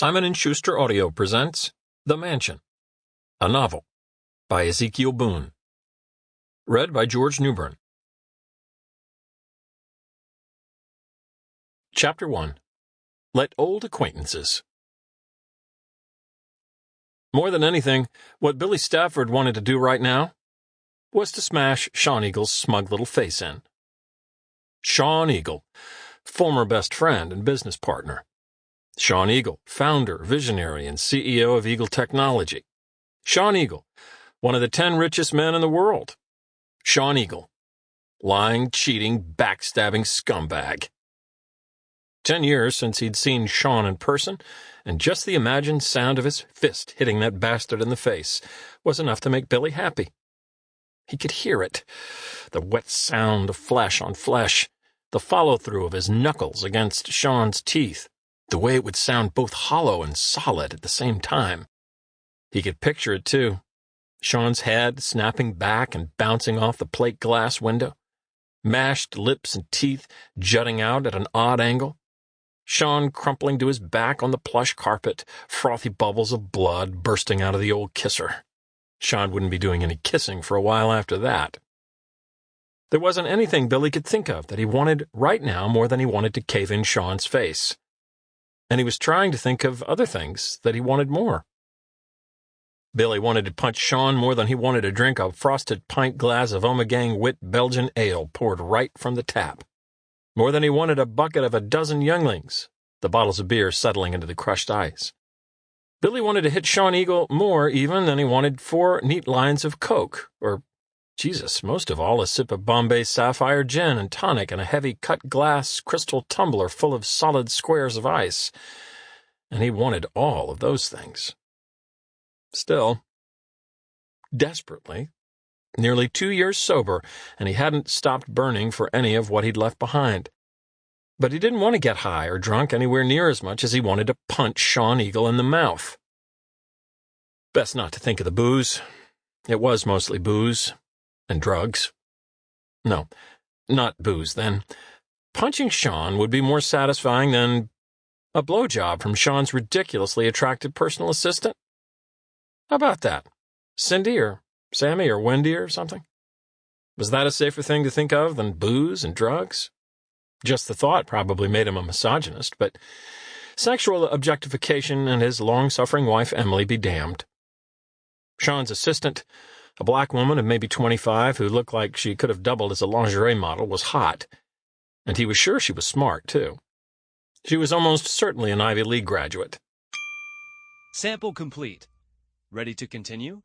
Simon & Schuster Audio presents The Mansion, a novel by Ezekiel Boone. Read by George Newbern. Chapter 1. Let Old Acquaintances. More than anything, what Billy Stafford wanted to do right now was to smash Sean Eagle's smug little face in. Sean Eagle, former best friend and business partner. Sean Eagle, founder, visionary, and CEO of Eagle Technology. Sean Eagle, one of the 10 richest men in the world. Sean Eagle, lying, cheating, backstabbing scumbag. 10 years since he'd seen Sean in person, and just the imagined sound of his fist hitting that bastard in the face was enough to make Billy happy. He could hear it, the wet sound of flesh on flesh, the follow-through of his knuckles against Sean's teeth, the way it would sound both hollow and solid at the same time. He could picture it, too. Sean's head snapping back and bouncing off the plate glass window, mashed lips and teeth jutting out at an odd angle, Sean crumpling to his back on the plush carpet, frothy bubbles of blood bursting out of the old kisser. Sean wouldn't be doing any kissing for a while after that. There wasn't anything Billy could think of that he wanted right now more than he wanted to cave in Sean's face. And he was trying to think of other things that he wanted more. Billy wanted to punch Sean more than he wanted to drink a frosted pint glass of Omegang Wit Belgian ale poured right from the tap. More than he wanted a bucket of a dozen younglings, the bottles of beer settling into the crushed ice. Billy wanted to hit Sean Eagle more even than he wanted 4 neat lines of Coke, or, Jesus, most of all, a sip of Bombay Sapphire gin and tonic and a heavy cut glass crystal tumbler full of solid squares of ice. And he wanted all of those things. Still, desperately, nearly 2 years sober, and he hadn't stopped burning for any of what he'd left behind. But he didn't want to get high or drunk anywhere near as much as he wanted to punch Sean Eagle in the mouth. Best not to think of the booze. It was mostly booze. And drugs. No, not booze, then. Punching Sean would be more satisfying than a blowjob from Sean's ridiculously attractive personal assistant. How about that? Cindy or Sammy or Wendy or something? Was that a safer thing to think of than booze and drugs? Just the thought probably made him a misogynist, but sexual objectification and his long-suffering wife Emily be damned. Sean's assistant, a black woman of maybe 25 who looked like she could have doubled as a lingerie model, was hot. And he was sure she was smart, too. She was almost certainly an Ivy League graduate. Sample complete. Ready to continue?